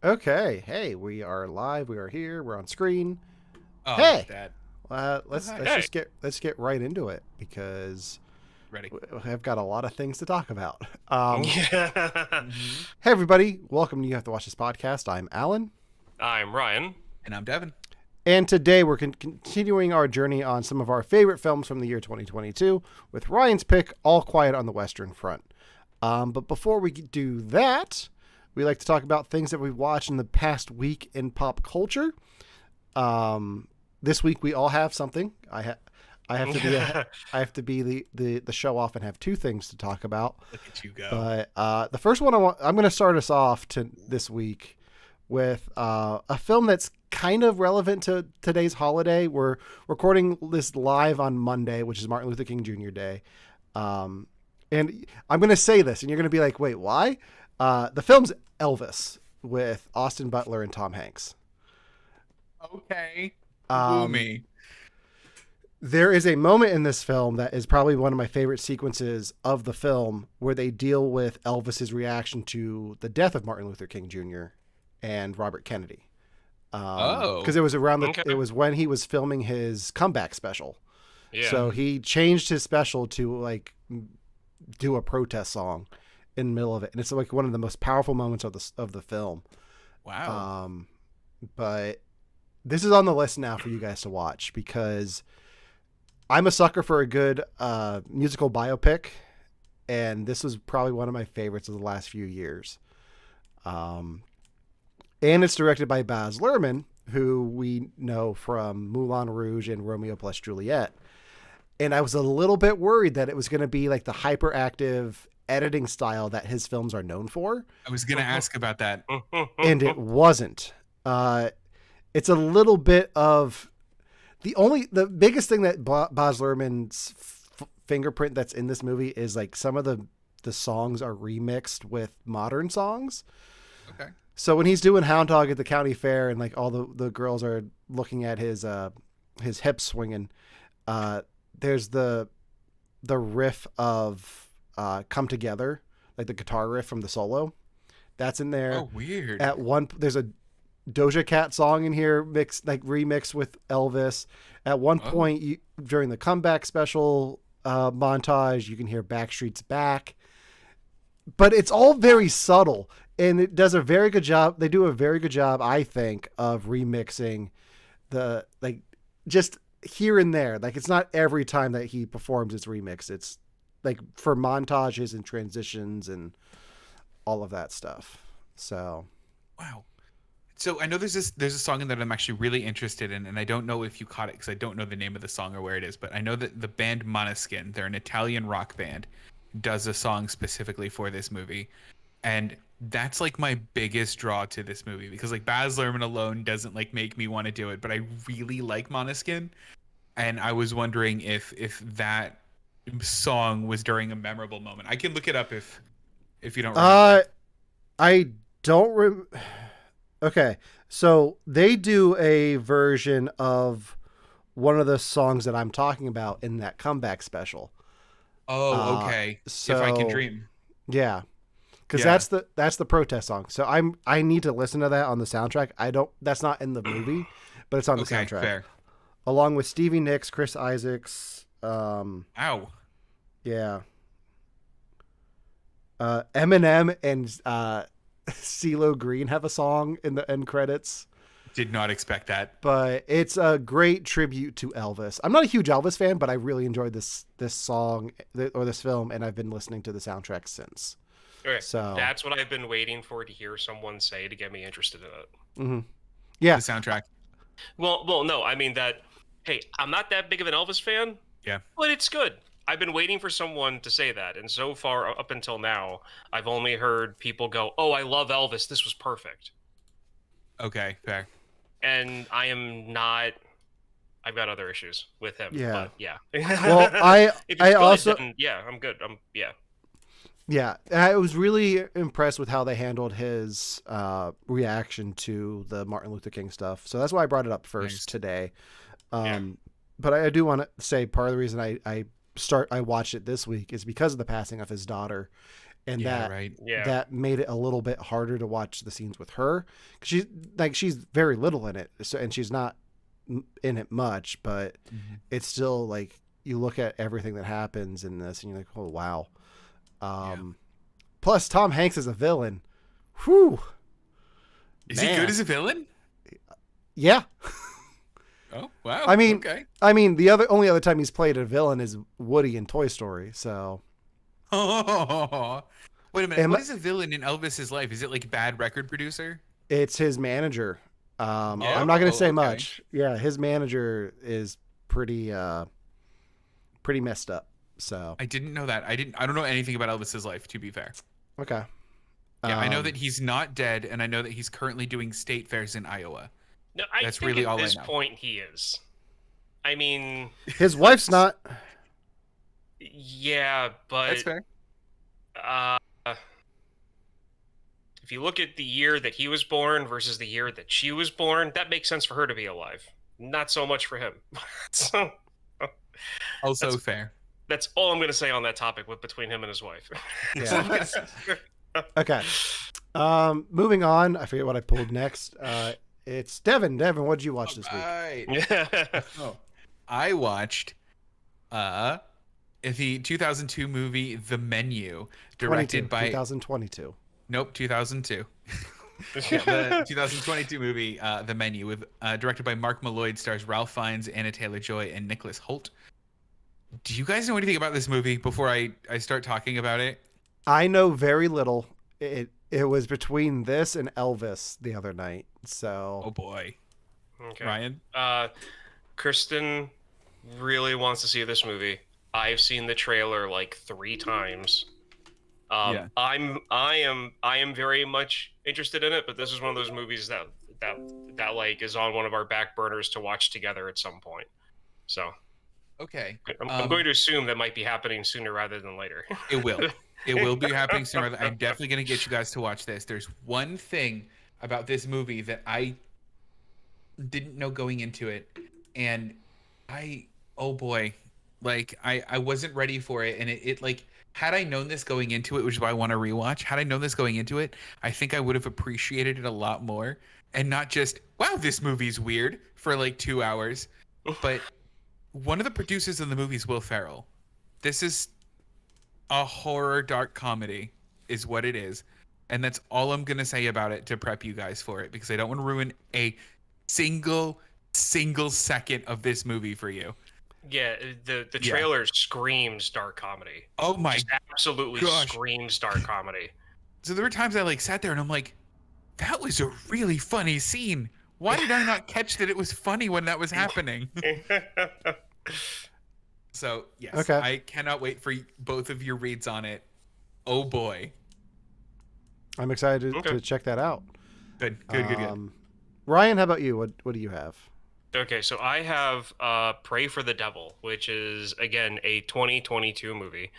Okay. Hey, we are live. We are here. We're on screen. Oh, look at Hey, that. let's Hi. let's Hey. just get right into it because Ready. I've got a lot of things to talk about. Um, Yeah. Hmm. hey everybody, welcome to You Have to Watch This podcast. I'm Alan, I'm Ryan. And I'm Devin. and today we're continuing our journey on some of our favorite films from the year 2022 with Ryan's pick, All Quiet on the Western Front. But before we do that, we like to talk about things that we've watched in the past week in pop culture. This week we all have something. I have to be I have to be the show off and have two things to talk about. Look at you go. But the first one I'm going to start us off to this week with a film that's kind of relevant to today's holiday. We're recording this live on Monday, which is Martin Luther King Jr. Day. And I'm going to say this, and you're going to be like, "Wait, why?" The film's Elvis with Austin Butler and Tom Hanks. Okay. Woo Um, me. There is a moment in this film that is probably one of my favorite sequences of the film where they deal with Elvis's reaction to the death of Martin Luther King Jr. and Robert Kennedy. Oh. Because it was Okay. it was when he was filming his comeback special. Yeah. So he changed his special to like do a protest song in the middle of it, and it's like one of the most powerful moments of the film. Wow. But this is on the list now for you guys to watch because I'm a sucker for a good musical biopic, and this was probably one of my favorites of the last few years. And it's directed by Baz Luhrmann, who we know from Moulin Rouge and Romeo plus Juliet. And I was a little bit worried that it was going to be like the hyperactive editing style that his films are known for, I was going to ask about that. and it wasn't. It's a little bit of the biggest thing that Baz Luhrmann's fingerprint that's in this movie is like some of the songs are remixed with modern songs. Okay. So when he's doing Hound Dog at the county fair and like all the girls are looking at his hips swinging, there's the riff of Come Together, like the guitar riff from the solo. That's in there. Oh, weird. There's a Doja Cat song in here remixed with Elvis. At one point during the comeback special montage, you can hear Backstreet's Back. But it's all very subtle, and it does a very good job. They do a very good job, I think, of remixing the like just here and there. Like it's not every time that he performs it's remixed. It's like for montages and transitions and all of that stuff. So Wow. So I know there's a song in that I'm actually really interested in, and I don't know if you caught it because I don't know the name of the song or where it is, but I know that the band Måneskin, they're an Italian rock band, does a song specifically for this movie. And that's like my biggest draw to this movie because like Baz Luhrmann alone doesn't like make me want to do it, but I really like Måneskin. And I was wondering if that song was during a memorable moment. I can look it up if you don't remember. I don't okay, so they do a version of one of the songs that I'm talking about in that comeback special. Oh, okay. If I Can So Dream. yeah, because Yeah. that's the protest song. So I need to listen to that on the soundtrack. I don't. That's not in the movie, but it's on the Okay, soundtrack fair. along with Stevie Nicks, Chris Isaacs. Ow. Yeah. Eminem and CeeLo Green have a song in the end credits. Did not expect that. But it's a great tribute to Elvis. I'm not a huge Elvis fan, but I really enjoyed this song or this film, and I've been listening to the soundtrack since. Okay. So That's what I've been waiting for to hear someone say to get me interested in it. mm-hmm. Yeah, The soundtrack. Well, no, I mean that. Hey, I'm not that big of an Elvis fan. Yeah. But it's good. I've been waiting for someone to say that, and so far up until now, I've only heard people go, "Oh, I love Elvis. This was perfect." Okay, fair. And I am not. I've got other issues with him. Yeah. But yeah. Well, If it's I good, also then, yeah, I'm good. yeah, I was really impressed with how they handled his reaction to the Martin Luther King stuff. So that's why I brought it up first Nice. today. Yeah. But I do want to say part of the reason I watched it this week is because of the passing of his daughter, and Yeah, right. Yeah. that made it a little bit harder to watch the scenes with her. She's very little in it, so, and she's not in it much, but Mhm. it's still like you look at everything that happens in this and you're like, oh wow. Plus Tom Hanks is a villain. Whew. Is he good as a villain? Yeah. Oh wow. I mean, okay. the only other time he's played a villain is Woody in Toy Story. So. Oh, wait a minute. Am What I- is a villain in Elvis's life? Is it like bad record producer? It's his manager. I'm Oh, not going to say okay. much. Yeah, his manager is pretty messed up. So I didn't know that. I don't know anything about Elvis's life, to be fair. okay. Yeah, I know that he's not dead, and I know that he's currently doing state fairs in Iowa. No, I That's think really at all I this know. point he is. I mean, His wife's not. yeah, but That's fair. uh, if you look at the year that he was born versus the year that she was born, that makes sense for her to be alive. Not so much for him. So Also that's- fair. that's all I'm going to say on that topic with between him and his wife. Yeah. Okay. Moving on. I forget what I pulled next. It's Devin. Devin, what did you watch this week? Right. Yeah. Oh, I watched the 2002 movie The Menu, directed by 2022. Nope, 2002. The 2022 movie The Menu, with directed by Mark Malloy, stars Ralph Fiennes, Anna Taylor-Joy, and Nicholas Hoult. Do you guys know anything about this movie before I start talking about it? I know very little. It was between this and Elvis the other night. So Oh boy, Okay. Ryan. Kristen really wants to see this movie. I've seen the trailer like 3 times. Yeah. I am very much interested in it, but this is one of those movies that like is on one of our back burners to watch together at some point. So Okay. I'm going to assume that might be happening sooner rather than later. It will. It will be happening sooner. I'm definitely going to get you guys to watch this. There's one thing about this movie that I didn't know going into it, and oh boy, like I wasn't ready for it, and it like, had I known this going into it, which is why I want to rewatch, had I known this going into it, I think I would have appreciated it a lot more, and not just, wow, this movie's weird for like 2 hours, but one of the producers of the movie is Will Ferrell. This is a horror dark comedy is what it is, and that's all I'm gonna say about it to prep you guys for it, because I don't want to ruin a single second of this movie for you. Yeah, the trailer screams dark comedy. Oh my Just absolutely gosh. screams dark comedy. So there were times I like sat there and I'm like, that was a really funny scene. Why did I not catch that it was funny when that was happening? So yes, Okay. I cannot wait for both of your reads on it. Oh boy. I'm excited Okay. to check that out. Good. Ryan, how about you? What do you have? Okay, so I have Pray for the Devil, which is, again, a 2022 movie.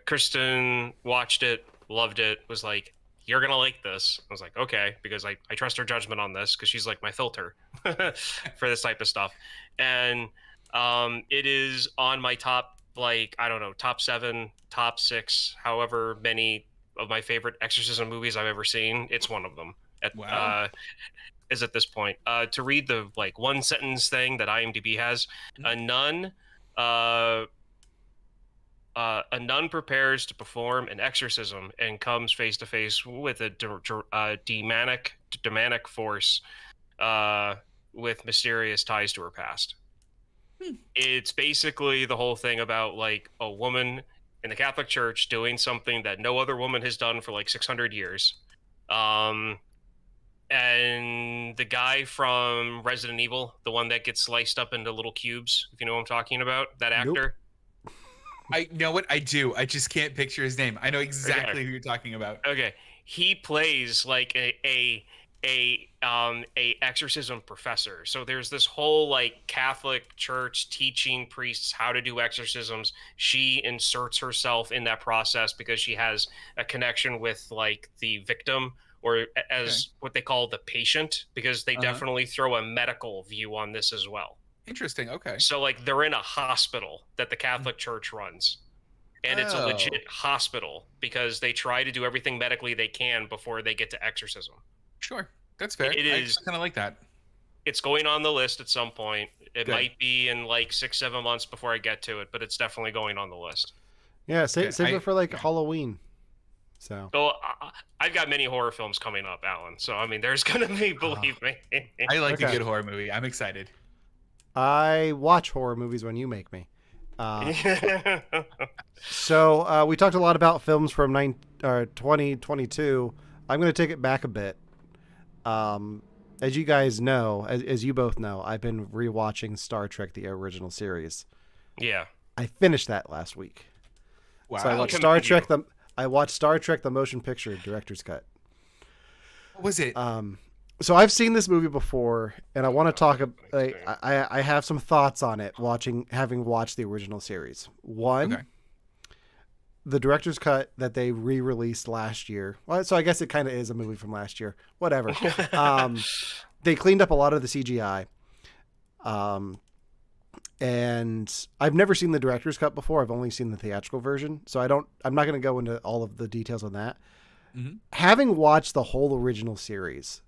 Kristen watched it, loved it, was like, you're going to like this. I was like, okay, because I trust her judgment on this, because she's like my filter for this type of stuff. And it is on my top, like, I don't know, top 7, top 6, however many of my favorite exorcism movies I've ever seen. It's one of them. Wow. Is at this point. To read the like one sentence thing that IMDb has, a nun prepares to perform an exorcism and comes face to face with a demonic force with mysterious ties to her past. It's basically the whole thing about like a woman in the Catholic Church doing something that no other woman has done for like 600 years. And the guy from Resident Evil, the one that gets sliced up into little cubes, if you know what I'm talking about, that Nope. actor. I know what I do. I just can't picture his name. I know exactly Okay. who you're talking about. Okay, he plays like a exorcism professor. So there's this whole like Catholic Church teaching priests how to do exorcisms. She inserts herself in that process because she has a connection with like the victim, or as what they call the patient, because they definitely throw a medical view on this as well. Interesting. Okay. So like they're in a hospital that the Catholic Church runs, and it's a Oh. legit hospital because they try to do everything medically they can before they get to exorcism. Sure, that's fair. It I is. kind of like that. It's going on the list at some point. It Good. might be in like 6-7 months before I get to it, but it's definitely going on the list. Yeah, save Okay, it for like yeah. Halloween. So So I've got many horror films coming up, Alan. So I mean, there's gonna be, believe me. I like a Okay. good horror movie. I'm excited. I watch horror movies when you make me. So we talked a lot about films from 2022. I'm going to take it back a bit. As you guys know, as you both know, I've been rewatching Star Trek: The Original Series. Yeah. I finished that last week. Wow. So I watched commend Star Trek. you. I watched Star Trek: The Motion Picture Director's Cut. What was it? So I've seen this movie before, and I want to talk. I have some thoughts on it. Having watched the original series. One, Okay. the director's cut that they re-released last year. Well, so I guess it kind of is a movie from last year. Whatever. They cleaned up a lot of the CGI. And I've never seen the director's cut before. I've only seen the theatrical version, so I'm not going to go into all of the details on that. Mm-hmm. Having watched the whole original series,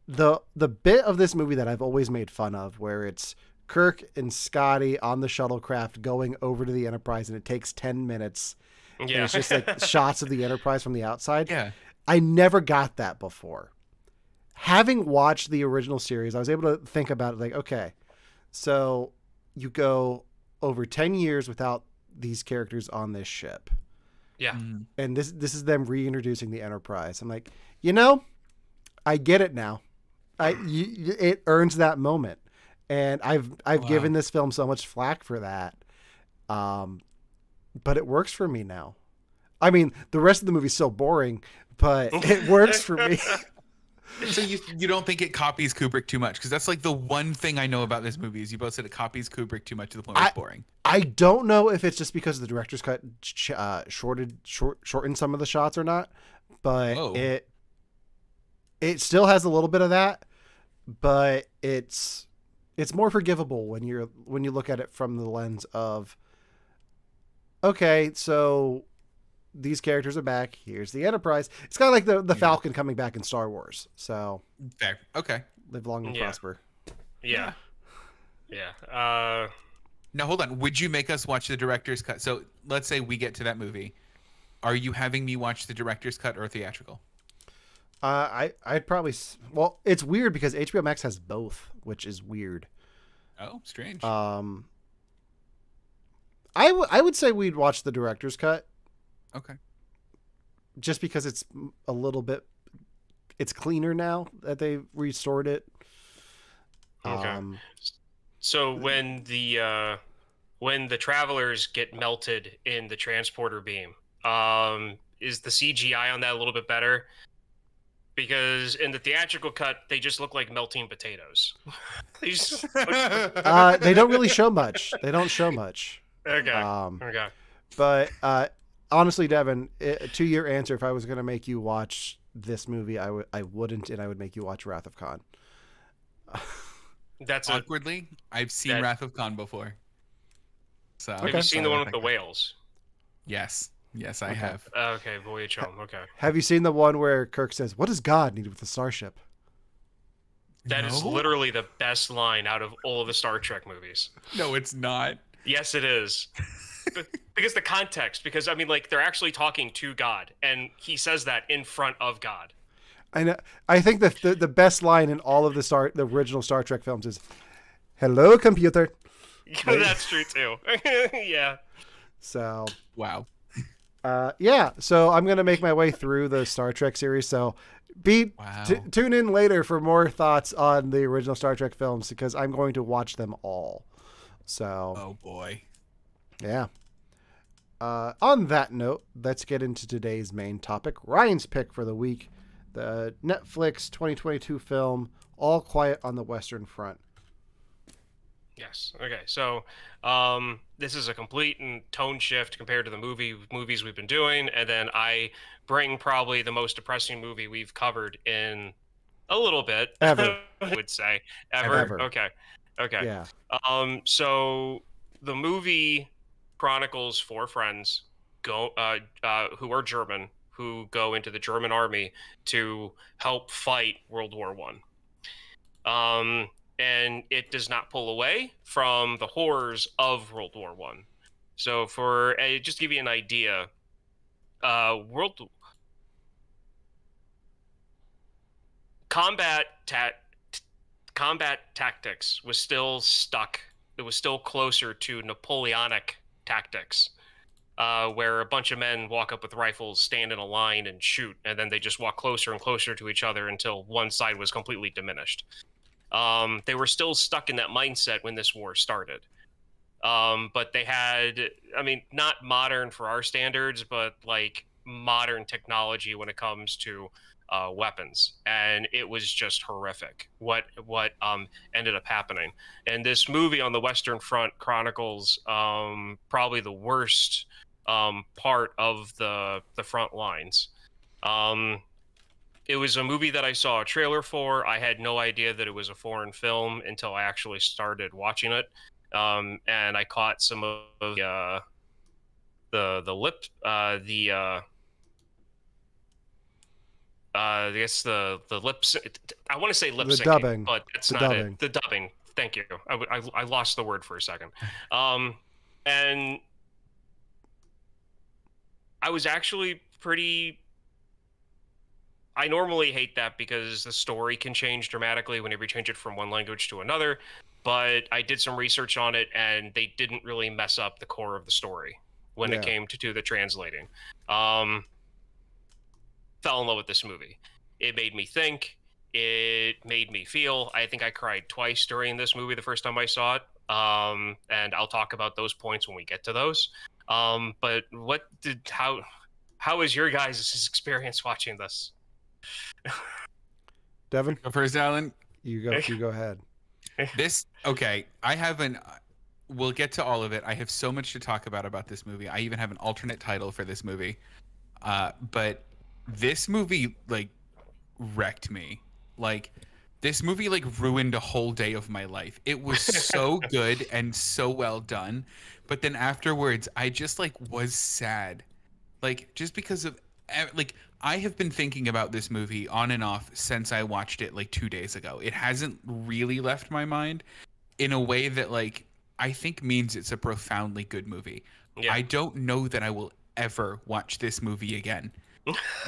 the bit of this movie that I've always made fun of, where it's Kirk and Scotty on the shuttlecraft going over to the Enterprise, and it takes 10 minutes. And Yeah. it's just like shots of the Enterprise from the outside. Yeah. I never got that before. Having watched the original series, I was able to think about it like, okay, so you go over 10 years without these characters on this ship. Yeah. Mm. And this is them reintroducing the Enterprise. I'm like, I get it now. It earns that moment. And I've given this film so much flack for that. But it works for me now. I mean, the rest of the movie's so boring, but it works for me. So you don't think it copies Kubrick too much? Because that's like the one thing I know about this movie is you both said it copies Kubrick too much to the point where it's boring. I don't know if it's just because the director's cut shortened some of the shots or not, but Whoa. it still has a little bit of that, but it's more forgivable when you look at it from the lens of, okay, so these characters are back. Here's the Enterprise. It's kind of like the Falcon coming back in Star Wars. So Fair. Okay. live long and Yeah. prosper. Yeah. Yeah. Now hold on. Would you make us watch the director's cut? So let's say we get to that movie. Are you having me watch the director's cut or theatrical? I'd probably. Well, it's weird because HBO Max has both, which is weird. Oh, strange. I would say we'd watch the director's cut Okay. just because it's a little bit. It's cleaner now that they restored it. Okay. So when the travelers get melted in the transporter beam, is the CGI on that a little bit better? Because in the theatrical cut, they just look like melting potatoes. They just They don't really show much. They don't show much. okay. Okay. But honestly, Devin, to your answer, if I was going to make you watch this movie, I wouldn't, and I would make you watch Wrath of Khan. That's Awkwardly, I've seen that- Wrath of Khan before. So Have you seen the one with the whales? Yes. Yes, I Okay. have. Okay, Voyage Home. Okay. Have you seen the one where Kirk says, "What does God need with the starship?" That is No? literally the best line out of all of the Star Trek movies. No, it's not. Yes, it is. Because the context, because I mean, like, they're actually talking to God, and he says that in front of God. I know. I think the best line in all of the original Star Trek films is, "Hello, computer." That's true too. Yeah. So Wow. yeah. So I'm gonna make my way through the Star Trek series. So Wow. tune in later for more thoughts on the original Star Trek films because I'm going to watch them all. So Oh boy. yeah. On that note, let's get into today's main topic. Ryan's pick for the week, the Netflix 2022 film All Quiet on the Western Front. Yes. Okay. So, this is a complete and tone shift compared to the movies we've been doing, and then I bring probably the most depressing movie we've covered in a little bit. Ever. I would say ever. Ever. Okay. Okay. Yeah. So the movie chronicles four friends who are German, who go into the German army to help fight World War One. And it does not pull away from the horrors of World War One. So for just to give you an idea, combat tactics was still stuck. It was still closer to Napoleonic tactics, where a bunch of men walk up with rifles, stand in a line, and shoot, and then they just walk closer and closer to each other until one side was completely diminished. They were still stuck in that mindset when this war started. But they had, I mean, not modern for our standards, but like modern technology when it comes to weapons, and it was just horrific what ended up happening. And this movie on the Western Front chronicles probably the worst part of the front lines. It was a movie that I saw a trailer for. I had no idea that it was a foreign film until I actually started watching it, and I caught some of the lip I guess the lips. I want to say lip syncing, dubbing. but that's not it. The dubbing. Thank you. I lost the word for a second. And I was actually pretty. I normally hate that because the story can change dramatically whenever you change it from one language to another. But I did some research on it, and they didn't really mess up the core of the story when it came to the translating. Fell in love with this movie. It made me think. It made me feel. I think I cried twice during this movie the first time I saw it. And I'll talk about those points when we get to those. But how was your guys' experience watching this? Devin, Go first, Alan. you go ahead. Okay. I haven't. We'll get to all of it. I have so much to talk about this movie. I even have an alternate title for this movie. But this movie like wrecked me. Like this movie like ruined a whole day of my life. It was so good and so well done, but then afterwards I just like was sad. Like just because of like I have been thinking about this movie on and off since I watched it like 2 days ago. It hasn't really left my mind in a way that like I think means it's a profoundly good movie. Yeah. I don't know that I will ever watch this movie again.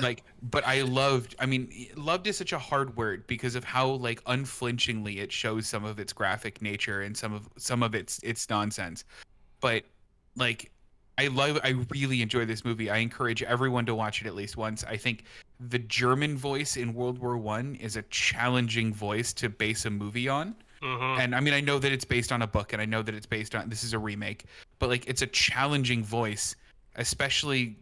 Like, but loved is such a hard word because of how like unflinchingly it shows some of its graphic nature and some of its nonsense. But like I really enjoy this movie. I encourage everyone to watch it at least once. I think the German voice in World War I is a challenging voice to base a movie on. Mm-hmm. And I mean, I know that it's based on a book, and I know that it's based on this is a remake, but like it's a challenging voice, especially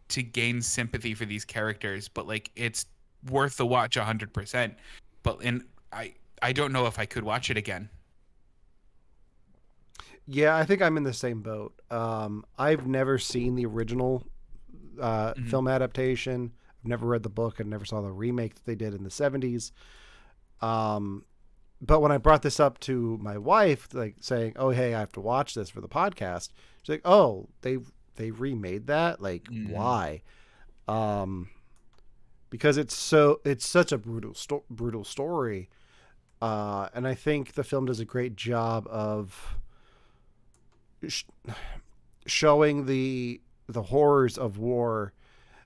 to gain sympathy for these characters. But like it's worth the watch 100%. And I don't know if I could watch it again. Yeah, I think I'm in the same boat. I've never seen the original film adaptation. I've never read the book and never saw the remake that they did in the 70s. But when I brought this up to my wife, like saying, "Oh, hey, I have to watch this for the podcast," she's like, "Oh, they remade that? Like, why?" Because it's such a brutal story, and I think the film does a great job of showing the horrors of war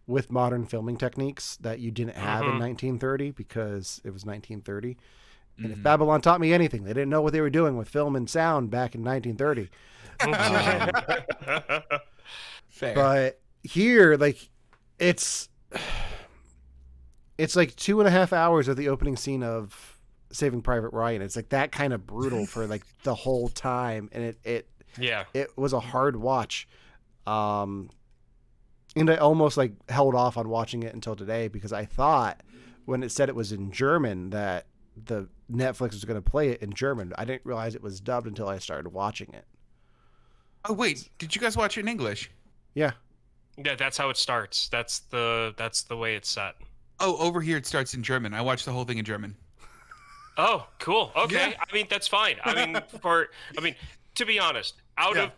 with modern filming techniques that you didn't have in 1930 because it was 1930. And if Babylon taught me anything, they didn't know what they were doing with film and sound back in 1930. Fair. But here, like, it's like 2.5 hours of the opening scene of Saving Private Ryan. It's like that kind of brutal for like the whole time, and it was a hard watch. And I almost like held off on watching it until today because I thought when it said it was in German that the Netflix was going to play it in German. I didn't realize it was dubbed until I started watching it. Oh wait, did you guys watch it in English? Yeah. Yeah, that's how it starts. That's the way it's set. Oh, over here it starts in German. I watched the whole thing in German. Oh, cool. Okay. Yeah. I mean, that's fine. I mean, to be honest, out of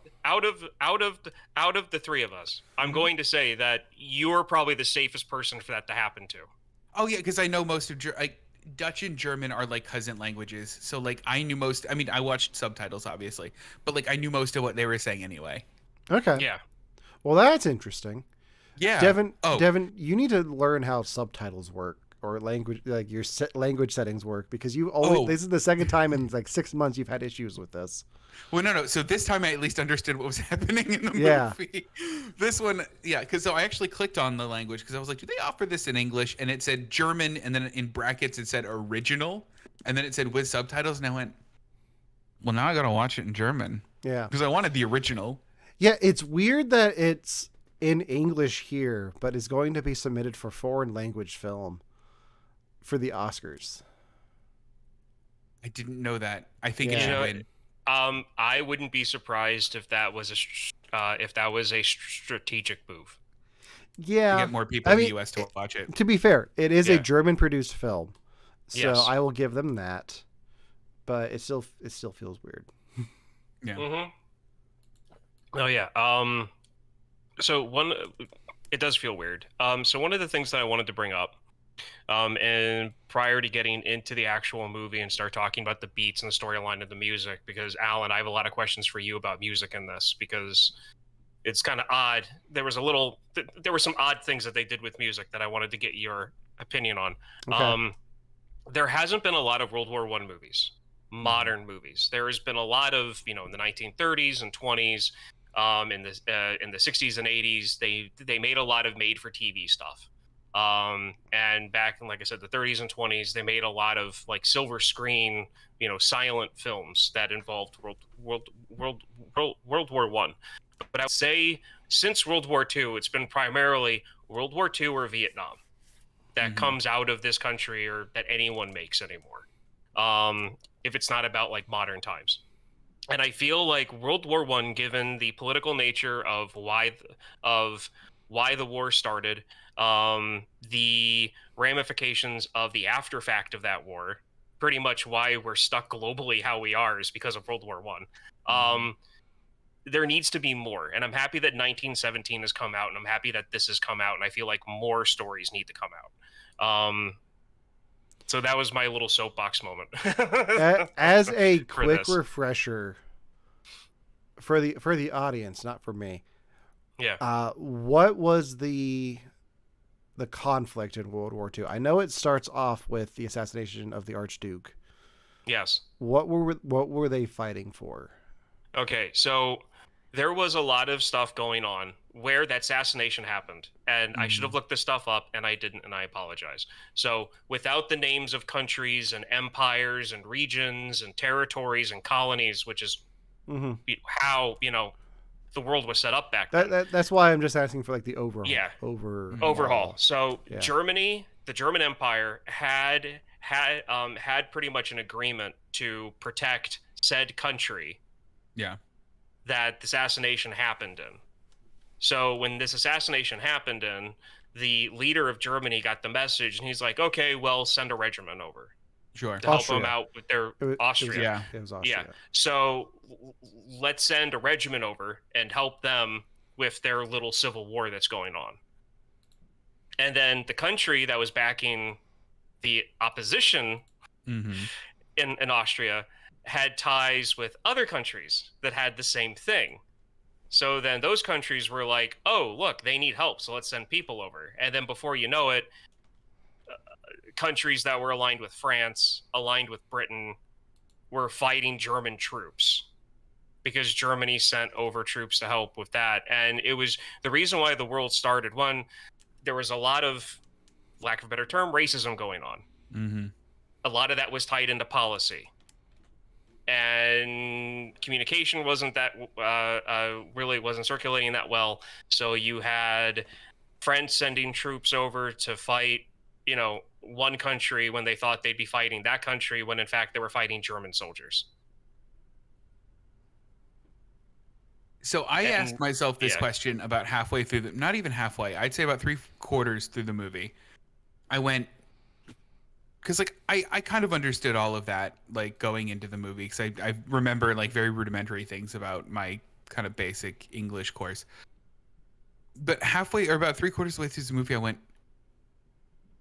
the three of us, I'm going to say that you're probably the safest person for that to happen to. Oh yeah, because I know most of Dutch and German are like cousin languages, so like I knew most. I mean, I watched subtitles obviously, but like I knew most of what they were saying anyway. Okay. Yeah. Well, that's interesting. Yeah. Devin, you need to learn how subtitles work or language, like your language settings work, because you always. This is the second time in like 6 months you've had issues with this. Well, no. So this time I at least understood what was happening in the movie. This one, because so I actually clicked on the language because I was like, do they offer this in English? And it said German, and then in brackets it said original, and then it said with subtitles, and I went, well, now I gotta watch it in German. Yeah. Because I wanted the original. Yeah, it's weird that it's in English here, but is going to be submitted for foreign language film for the Oscars. I didn't know that. I think Yeah. it should win. I wouldn't be surprised if that was a strategic move. Yeah. To get more people in the US to watch it. To be fair, it is a German-produced film, so Yes. I will give them that. But it still feels weird. Yeah. Mm-hmm. Oh yeah. So it does feel weird. So one of the things that I wanted to bring up, and prior to getting into the actual movie and start talking about the beats and the storyline of the music, because Alan, I have a lot of questions for you about music in this, because it's kind of odd. There were some odd things that they did with music that I wanted to get your opinion on. Okay. There hasn't been a lot of World War I movies, modern movies. There has been a lot of, in the 1930s and 20s, in the 60s and 80s, they made a lot of made for TV stuff. And back in, like I said, the 30s and 20s, they made a lot of like silver screen, silent films that involved World War One. But I would say since World War II, it's been primarily World War II or Vietnam that comes out of this country, or that anyone makes anymore. If it's not about like modern times. And I feel like World War I, given the political nature of why the war started, the ramifications of the after fact of that war, pretty much why we're stuck globally how we are is because of World War I. There needs to be more, and I'm happy that 1917 has come out, and I'm happy that this has come out, and I feel like more stories need to come out. So that was my little soapbox moment. As a quick refresher for the audience, not for me. Yeah. What was the conflict in World War II? I know it starts off with the assassination of the Archduke. Yes. What were they fighting for? Okay, so there was a lot of stuff going on where that assassination happened, and I should have looked this stuff up, and I didn't, and I apologize. So without the names of countries and empires and regions and territories and colonies, which is how the world was set up back then. That's why I'm just asking for like the overhaul. Yeah. Overhaul. So Germany, the German Empire had pretty much an agreement to protect said country. Yeah. That this assassination happened in. So when this assassination happened in, the leader of Germany got the message, and he's like, "Okay, well, send a regiment over, sure, to help them out with their Austria." It was Austria. Yeah. So let's send a regiment over and help them with their little civil war that's going on. And then the country that was backing the opposition in Austria had ties with other countries that had the same thing. So then those countries were like, oh, look, they need help, so let's send people over. And then before you know it, countries that were aligned with France, aligned with Britain, were fighting German troops because Germany sent over troops to help with that. And it was the reason why the world started. One, there was a lot of, lack of a better term, racism going on. A lot of that was tied into policy. And communication wasn't that really wasn't circulating that well. So you had France sending troops over to fight, one country when they thought they'd be fighting that country, when in fact they were fighting German soldiers. So I asked myself this question about halfway through not even halfway, I'd say about 3/4 through the movie. I went, because like I kind of understood all of that like going into the movie because I remember like very rudimentary things about my kind of basic English course. But halfway or about 3/4 of the way through the movie, I went,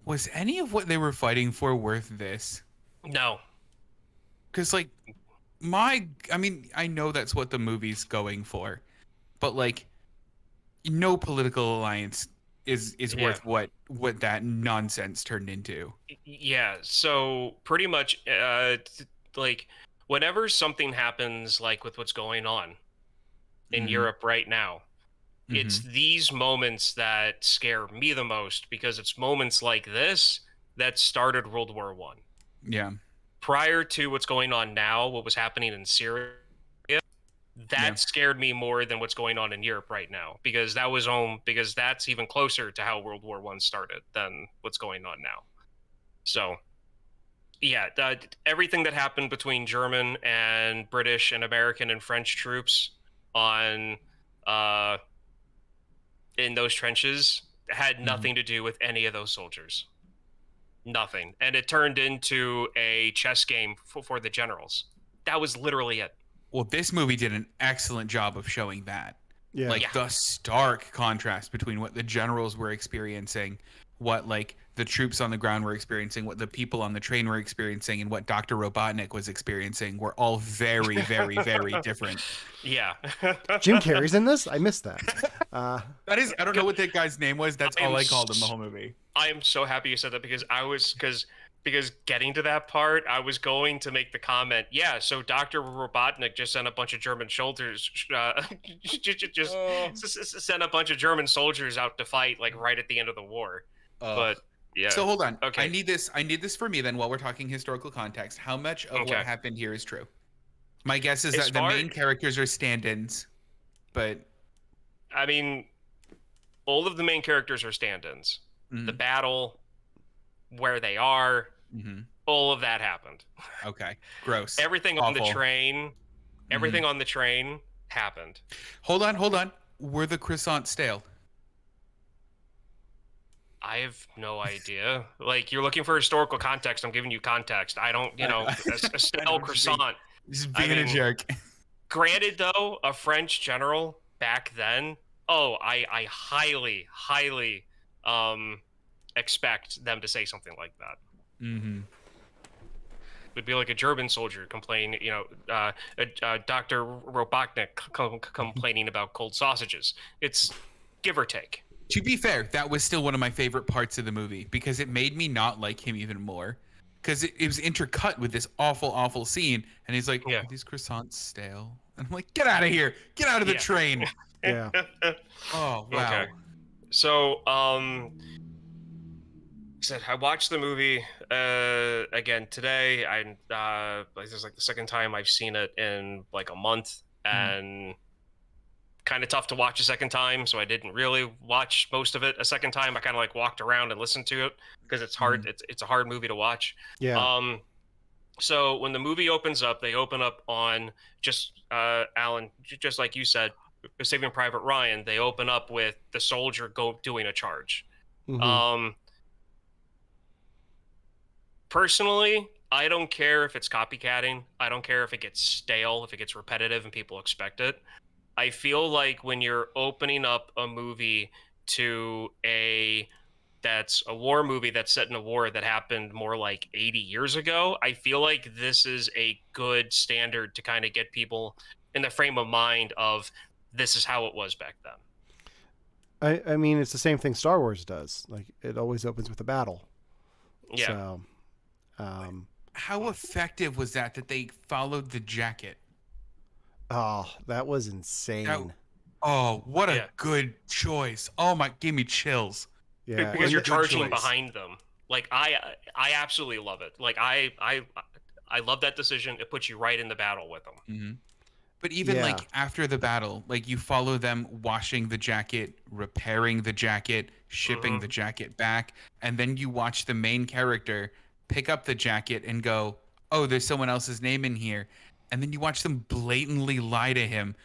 was any of what they were fighting for worth this? No. Because like I mean, I know that's what the movie's going for, but like no political alliance is worth what that nonsense turned into. Yeah, so pretty much like whenever something happens like with what's going on in Europe right now, it's these moments that scare me the most because it's moments like this that started World War One. Yeah. Prior to what's going on now, what was happening in Syria, that scared me more than what's going on in Europe right now because that's even closer to how World War One started than what's going on now. So yeah, everything that happened between German and British and American and French troops on in those trenches had nothing to do with any of those soldiers. Nothing. And it turned into a chess game for the generals. That was literally it. Well, this movie did an excellent job of showing that. Yeah. Like the stark contrast between what the generals were experiencing, what like the troops on the ground were experiencing, what the people on the train were experiencing, and what Dr. Robotnik was experiencing were all very, very, very different. Yeah. Jim Carrey's in this? I missed that. That is, I don't know what that guy's name was. That's all I called him the whole movie. I am so happy you said that because because getting to that part, I was going to make the comment, yeah, so Dr. Robotnik just sent a bunch of German soldiers, sent a bunch of German soldiers out to fight, like, right at the end of the war. But, yeah. So hold on. Okay. I need this for me then while we're talking historical context. How much of what happened here is true? My guess is that the main characters are stand-ins, but... I mean, all of the main characters are stand-ins. The battle, where they are... all of that happened. Okay. Gross. Everything Awful. on the train, on the train happened. Hold on. Were the croissants stale? I have no idea. Like, you're looking for historical context. I'm giving you context. I don't, a stale croissant. Just being a jerk. Granted, though, a French general back then, I highly, highly expect them to say something like that. Would be like a German soldier complaining, Dr. Robotnik complaining about cold sausages. It's give or take. To be fair, that was still one of my favorite parts of the movie because it made me not like him even more. Because it was intercut with this awful, awful scene, and he's like, "Are these croissants stale?" And I'm like, "Get out of here! Get out of the train!" Yeah. Oh wow. Okay. So, I watched the movie again today. This is like the second time I've seen it in like a month, and kind of tough to watch a second time. So I didn't really watch most of it a second time. I kind of like walked around and listened to it because it's hard. It's a hard movie to watch. Yeah. So when the movie opens up, they open up on just Alan, just like you said, Saving Private Ryan. They open up with the soldier doing a charge. Personally, I don't care if it's copycatting. I don't care if it gets stale, if it gets repetitive and people expect it. I feel like when you're opening up a movie to that's a war movie that's set in a war that happened more like 80 years ago, I feel like this is a good standard to kind of get people in the frame of mind of this is how it was back then. I mean, it's the same thing Star Wars does. Like, it always opens with a battle. Yeah. So, how effective was that they followed the jacket? Oh, that was insane. What a good choice. Oh my, gave me chills. Yeah. Because you're charging behind them. Like, I absolutely love it. Like, I love that decision. It puts you right in the battle with them. But even like after the battle, like you follow them washing the jacket, repairing the jacket, shipping the jacket back, and then you watch the main character pick up the jacket and go, "Oh, there's someone else's name in here." And then you watch them blatantly lie to him.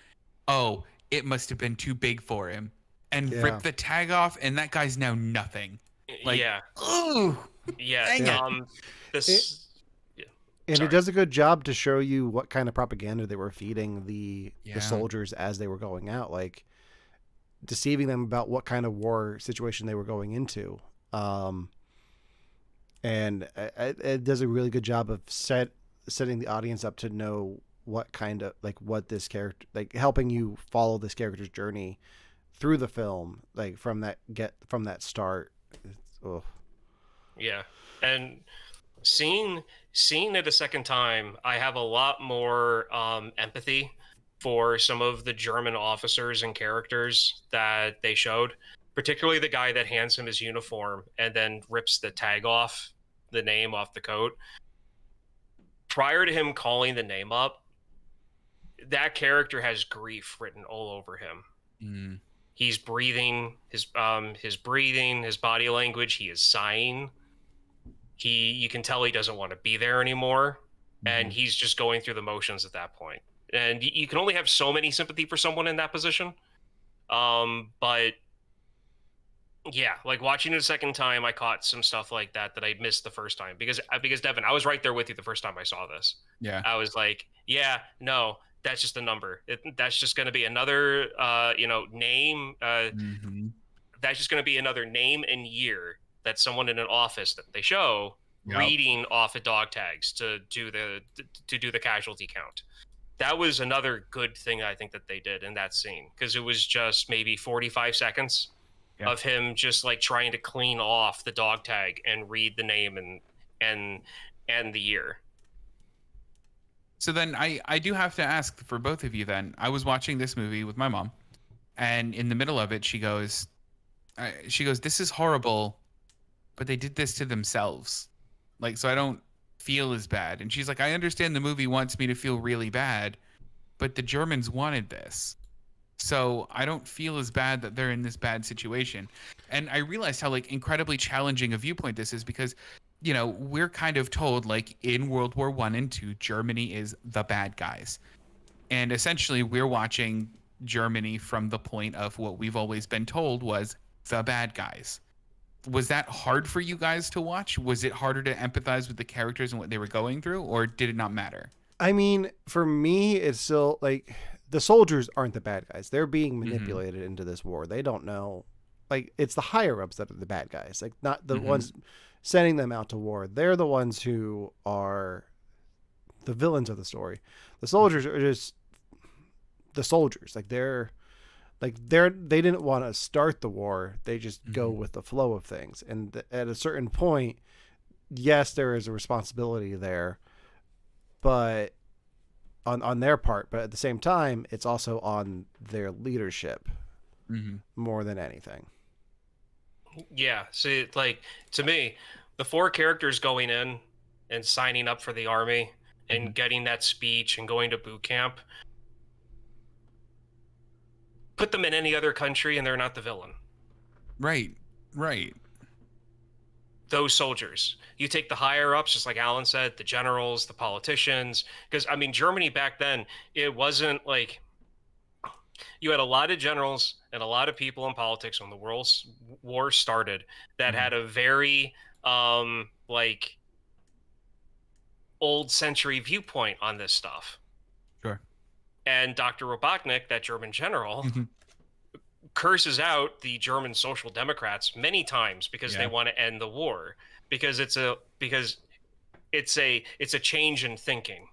"Oh, it must have been too big for him." And rip the tag off, and that guy's now nothing. Like, ooh, yeah. dang it. It, This, yeah, and it sorry. does a good job to show you what kind of propaganda they were feeding the Yeah. soldiers as they were going out, like deceiving them about what kind of war situation they were going into. Um, and it does a really good job of setting the audience up to know what kind of like what this character like helping you follow this character's journey through the film, like from that start. Oh. Yeah, and seeing seeing it a second time, I have a lot more empathy for some of the German officers and characters that they showed, particularly the guy that hands him his uniform and then rips the tag off, the name off the coat. Prior to him calling the name up, that character has grief written all over him. Mm. He's breathing, his breathing, his body language. He is sighing. You can tell he doesn't want to be there anymore, and he's just going through the motions at that point. And you can only have so many sympathy for someone in that position. But yeah, like watching it a second time, I caught some stuff like that I missed the first time because Devin, I was right there with you the first time I saw this. Yeah. I was like, yeah, no, that's just a number. That's just going to be another, name. That's just going to be another name and year that someone in an office that they show reading off of dog tags to do the casualty count. That was another good thing I think that they did in that scene, because it was just maybe 45 seconds of him just like trying to clean off the dog tag and read the name and the year. So then I do have to ask for both of you then. I was watching this movie with my mom, and in the middle of it, she goes, this is horrible, but they did this to themselves. Like, so I don't feel as bad. And she's like, I understand the movie wants me to feel really bad, but the Germans wanted this. So I don't feel as bad that they're in this bad situation. And I realized how like incredibly challenging a viewpoint this is, because, you know, we're kind of told like in World War I and II, Germany is the bad guys. And essentially we're watching Germany from the point of what we've always been told was the bad guys. Was that hard for you guys to watch? Was it harder to empathize with the characters and what they were going through, or did it not matter? I mean, for me, it's still like the soldiers aren't the bad guys. They're being manipulated into this war. They don't know. Like, it's the higher ups that are the bad guys, like not the ones sending them out to war. They're the ones who are the villains of the story. The soldiers are just the soldiers. They didn't want to start the war. They just go with the flow of things. And at a certain point, yes, there is a responsibility there, but on their part, but at the same time, it's also on their leadership more than anything. Yeah. See, like, to me, the four characters going in and signing up for the army and getting that speech and going to boot camp, put them in any other country and they're not the villain. Right. Those soldiers. You take the higher ups, just like Alan said, the generals, the politicians, because I mean, Germany back then, it wasn't like you had a lot of generals and a lot of people in politics when the World War started that had a very like old century viewpoint on this stuff. Sure. And Dr. Robotnik, that German general, curses out the German Social Democrats many times because they want to end the war, because it's a change in thinking.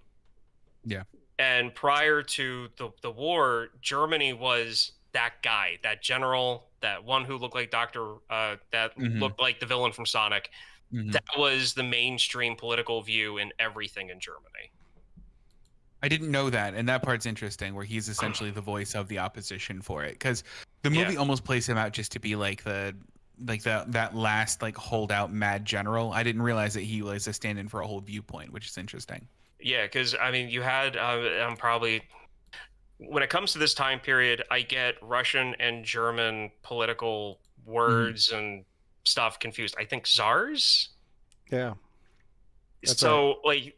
Yeah. And prior to the war, Germany was that guy, that general, that one who looked like looked like the villain from Sonic. That was the mainstream political view in everything in Germany. I didn't know that, and that part's interesting, where he's essentially the voice of the opposition for it, because the movie almost plays him out just to be like that last like holdout mad general. I didn't realize that he was a stand-in for a whole viewpoint, which is interesting. Yeah, because I mean, you had I'm probably, when it comes to this time period, I get Russian and German political words and stuff confused. I think czars. Yeah. So right.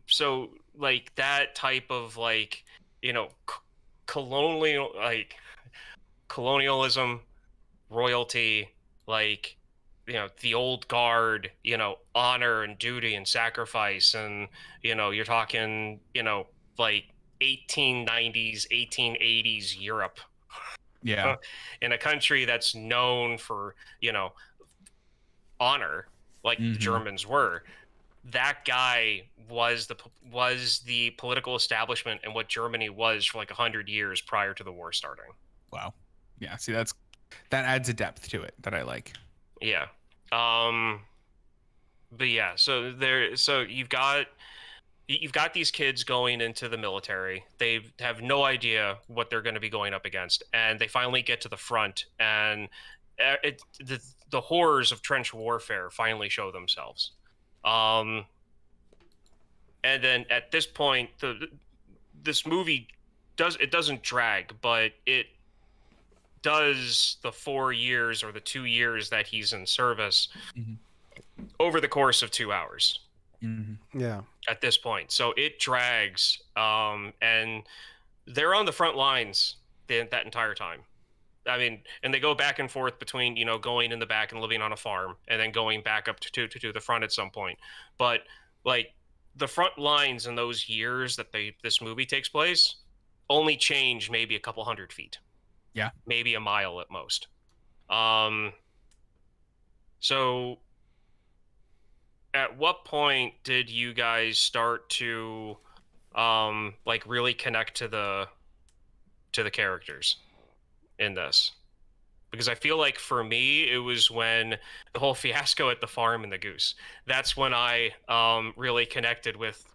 So like that type of like, you know, colonialism, royalty, like the old guard, honor and duty and sacrifice, and you're talking, like 1890s, 1880s Europe, Yeah. in a country that's known for, honor, like the Germans were. That guy was the political establishment and what Germany was for like 100 years prior to the war starting. Wow. Yeah. See, that adds a depth to it that I like. Yeah. But yeah, so you've got these kids going into the military. They have no idea what they're going to be going up against, and they finally get to the front, and the horrors of trench warfare finally show themselves. And then at this point, this movie doesn't drag, but it does the 4 years or the 2 years that he's in service over the course of 2 hours. Yeah. At this point, so it drags, and they're on the front lines that entire time. I mean, and they go back and forth between going in the back and living on a farm, and then going back up to the front at some point. But like the front lines in those years that this movie takes place only change maybe a couple 100 feet. Yeah, maybe a mile at most. So at what point did you guys start to like really connect to the characters in this? Because I feel like for me, it was when the whole fiasco at the farm and the goose. That's when I really connected with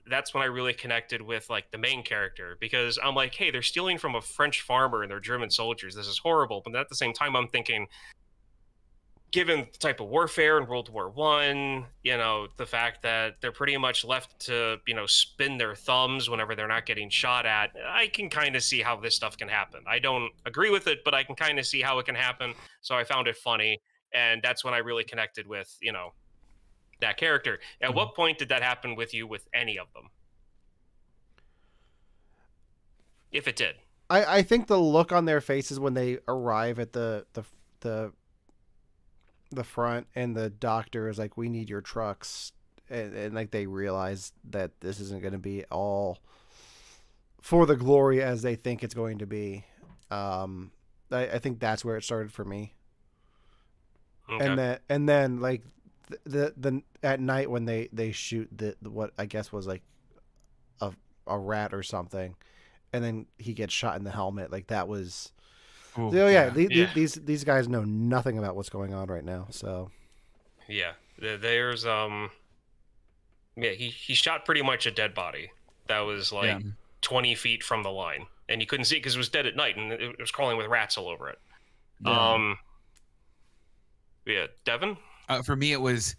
that's when I really connected with like the main character, because I'm like, hey, they're stealing from a French farmer and they're German soldiers. This is horrible. But at the same time, I'm thinking, given the type of warfare in World War I, the fact that they're pretty much left to, spin their thumbs whenever they're not getting shot at, I can kind of see how this stuff can happen. I don't agree with it, but I can kind of see how it can happen. So I found it funny. And that's when I really connected with, that character. At what point did that happen with you with any of them? If it did. I think the look on their faces when they arrive at the front, and the doctor is like, we need your trucks, and like they realize that this isn't going to be all for the glory as they think it's going to be. I think that's where it started for me. Okay. And then like the at night when they shoot the what I guess was like a rat or something, and then he gets shot in the helmet, like that was. Ooh, these guys know nothing about what's going on right now. So, yeah, there's he shot pretty much a dead body that was like 20 feet from the line, and you couldn't see it because it was dead at night and it was crawling with rats all over it. Devin. For me, it was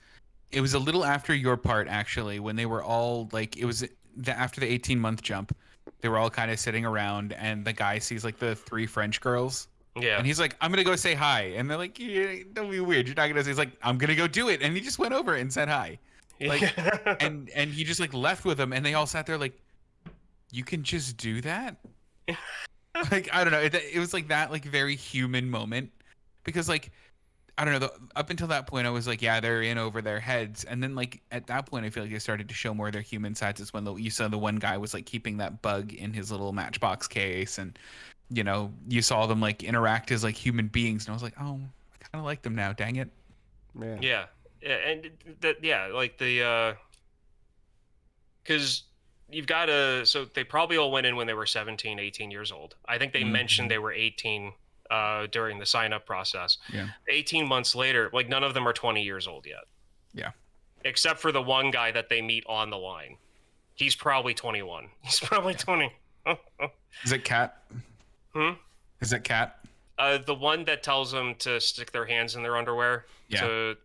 a little after your part actually, when they were all like, it was after the 18-month jump. They were all kind of sitting around, and the guy sees like the 3 French girls. Yeah. And he's like, I'm going to go say hi. And they're like, yeah, don't be weird. You're not going to say. He's like, I'm going to go do it. And he just went over and said hi. Like, and he just like left with them, and they all sat there like, you can just do that? Like, I don't know. It was like that, like very human moment, because like, I don't know. Up until that point, I was like, yeah, they're in over their heads. And then, like, at that point, I feel like they started to show more of their human sides. Is when you saw the one guy was, like, keeping that bug in his little Matchbox case. And, you saw them, like, interact as, like, human beings. And I was like, oh, I kind of like them now. Dang it. Yeah. And, like, because you've got to... So they probably all went in when they were 17, 18 years old. I think they mentioned they were 18... during the sign-up process. Yeah. 18 months later, like none of them are 20 years old yet. Yeah. Except for the one guy that they meet on the line. He's probably 21. He's probably 20. Is it Cat? Is it Cat? The one that tells them to stick their hands in their underwear. Yeah.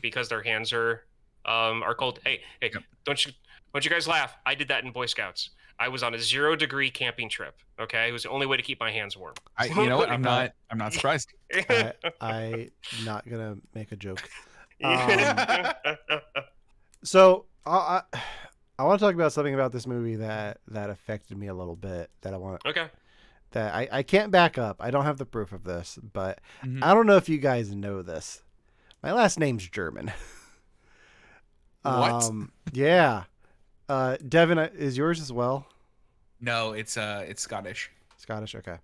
Because their hands are cold. Hey, yep. Don't you guys laugh. I did that in Boy Scouts. I was on a 0-degree camping trip. Okay, it was the only way to keep my hands warm. You know what? I'm not surprised. I'm not gonna make a joke. So I want to talk about something about this movie that affected me a little bit. That I want. Okay. that I can't back up. I don't have the proof of this, but Mhm. I don't know if you guys know this. My last name's German. What? Yeah. Devin, is yours as well? No, it's Scottish. Scottish. Okay.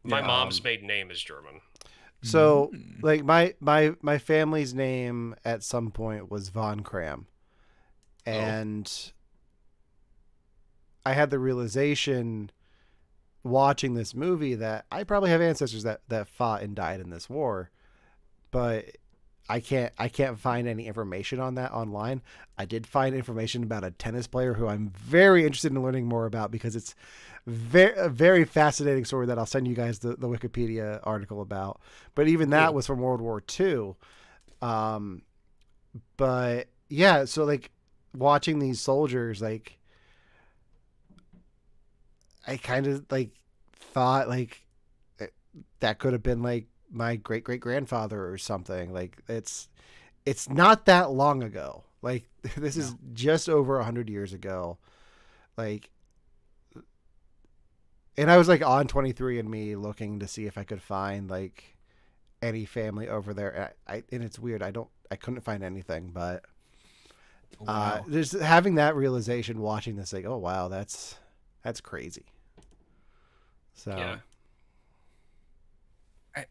My Yeah. mom's maiden name is German. So Mm. like my family's name at some point was Von Kram, and I had the realization watching this movie that I probably have ancestors that fought and died in this war, but I can't find any information on that online. I did find information about a tennis player who I'm very interested in learning more about because it's a very fascinating story that I'll send you guys the Wikipedia article about. But even that was from World War II. But yeah, so like watching these soldiers, like I kind of like thought like that could have been like my great great grandfather or something. Like it's not that long ago. Like this is just over 100 years ago. Like, and I was like on 23andMe looking to see if I could find like any family over there. And it's weird. I couldn't find anything, but Wow. just having that realization watching this, like, oh wow, that's crazy. So Yeah.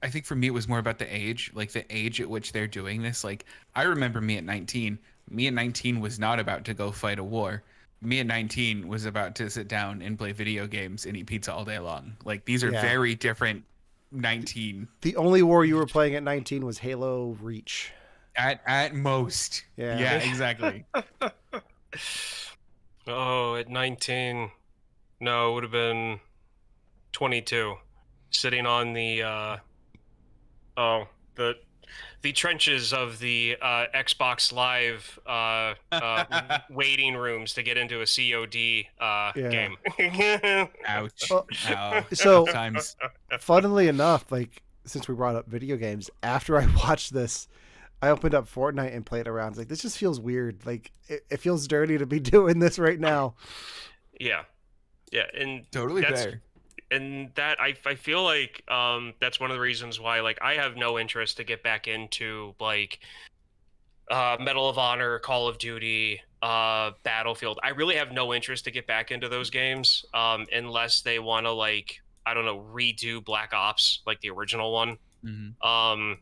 I think for me it was more about the age, like the age at which they're doing this. Like I remember me at 19. Me at 19 was not about to go fight a war. Me at 19 was about to sit down and play video games and eat pizza all day long. Like these are Yeah. very different 19 the only war you were playing at 19 was Halo Reach. at most. Yeah. Yeah, exactly. Oh, at 19. No, it would have been 22. Sitting on the the trenches of the Xbox Live waiting rooms to get into a COD game. Ouch. Well, Ow. so- Times. Funnily enough, like since we brought up video games, after I watched this, I opened up Fortnite and played around. It's like this just feels weird. Like it feels dirty to be doing this right now. Yeah, and Totally that's, fair. and that I feel like that's one of the reasons why like I have no interest to get back into like Medal of Honor, Call of Duty, Battlefield. I really have no interest to get back into those games unless they want to like I don't know redo Black Ops like the original one. Mhm.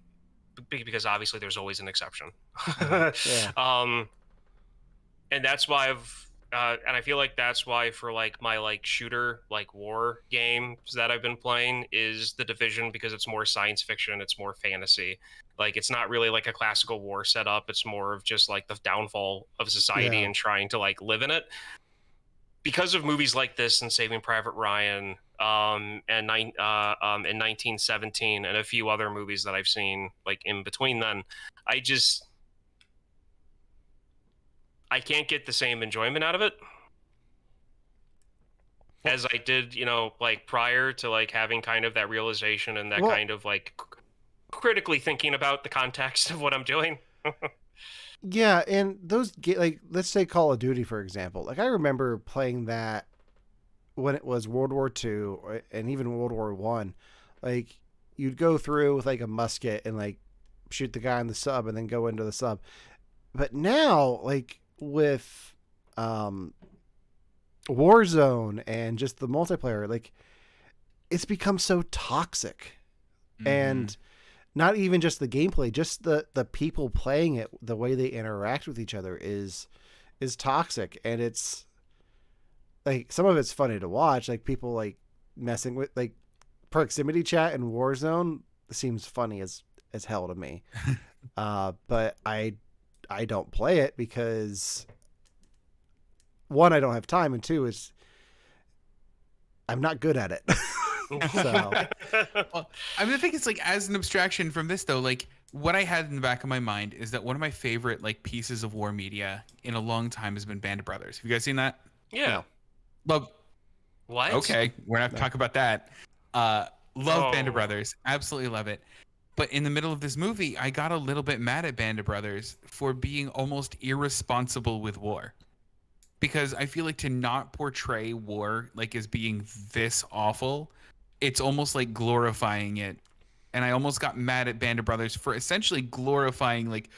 Because obviously there's always an exception. Yeah. And that's why and I feel like that's why for like my like shooter like war games that I've been playing is The Division because it's more science fiction, it's more fantasy. Like it's not really like a classical war setup. It's more of just like the downfall of society Yeah. and trying to like live in it. Because of movies like this and Saving Private Ryan, in 1917 and a few other movies that I've seen like in between then, I can't get the same enjoyment out of it as I did, like prior to like having kind of that realization and that Well- kind of like critically thinking about the context of what I'm doing. Yeah, and those like let's say Call of Duty for example. Like I remember playing that when it was World War II and even World War One. Like you'd go through with like a musket and like shoot the guy in the sub and then go into the sub. But now like with Warzone and just the multiplayer, like it's become so toxic. And not even just the gameplay, just the people playing it, the way they interact with each other is toxic. And it's like some of it's funny to watch, like people like messing with like proximity chat in Warzone seems funny as hell to me. But I don't play it because one, I don't have time, and two is I'm not good at it. So Well, I mean, the thing is, like, as an abstraction from this, though, like, what I had in the back of my mind is that one of my favorite, like, pieces of war media in a long time has been Band of Brothers. Have you guys seen that? Yeah. No. Love. What? Okay, we're gonna have to talk about that. Love Band of Oh. Brothers. Absolutely love it. But in the middle of this movie, I got a little bit mad at Band of Brothers for being almost irresponsible with war. Because I feel like to not portray war like as being this awful it's almost like glorifying it. And I almost got mad at Band of Brothers for essentially glorifying like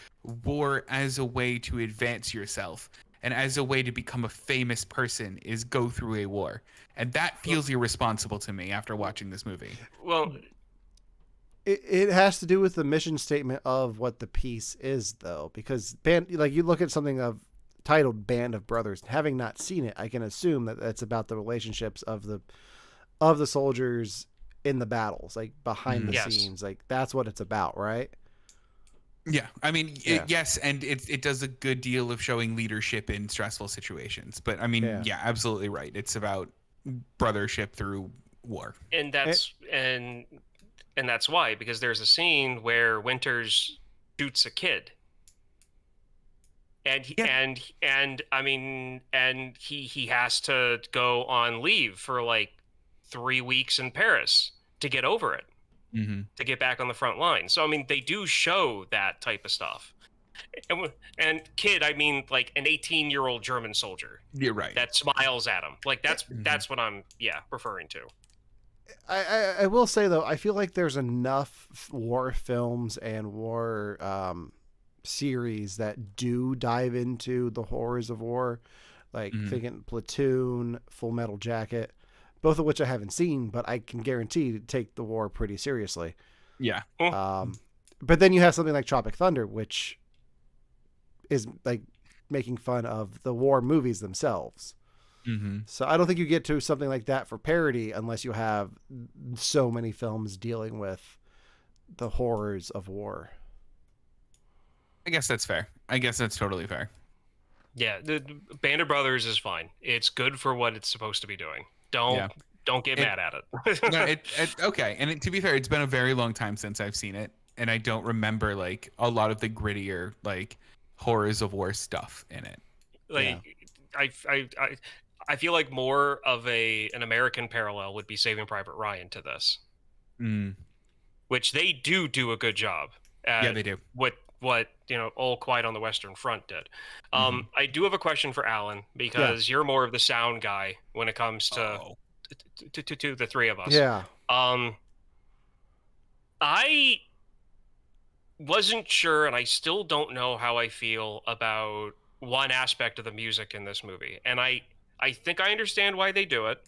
war as a way to advance yourself and as a way to become a famous person is go through a war. And that feels irresponsible to me after watching this movie. Well, it has to do with the mission statement of what the piece is, though, because like you look at something titled Band of Brothers, having not seen it, I can assume that that's about the relationships of the soldiers in the battles, like behind the scenes. Like that's what it's about, right? Yeah, I mean, yes, and it does a good deal of showing leadership in stressful situations. But I mean, yeah, absolutely right. It's about brothership through war, and that's why, because there's a scene where Winters shoots a kid, and he has to go on leave for like 3 weeks in Paris to get over it, to get back on the front line. So I mean, they do show that type of stuff. And kid, I mean like an 18-year-old German soldier. You're right. That smiles at him. Like that's what I'm referring to. I will say though, I feel like there's enough war films and war series that do dive into the horrors of war, like thinking Platoon, Full Metal Jacket, both of which I haven't seen, but I can guarantee to take the war pretty seriously. Yeah. But then you have something like Tropic Thunder, which is like making fun of the war movies themselves. So I don't think you get to something like that for parody unless you have so many films dealing with the horrors of war. I guess that's fair. I guess that's totally fair. Yeah, the Band of Brothers is fine. It's good for what it's supposed to be doing. Don't get mad at it. No, okay. And to be fair, it's been a very long time since I've seen it, and I don't remember like a lot of the grittier like horrors of war stuff in it. Like, I feel like more of an American parallel would be Saving Private Ryan to this, which they do a good job at. Yeah, they do. What All Quiet on the Western Front did. I do have a question for Alan, because you're more of the sound guy when it comes to the three of us. Yeah. I wasn't sure, and I still don't know how I feel about one aspect of the music in this movie, and I think I understand why they do it.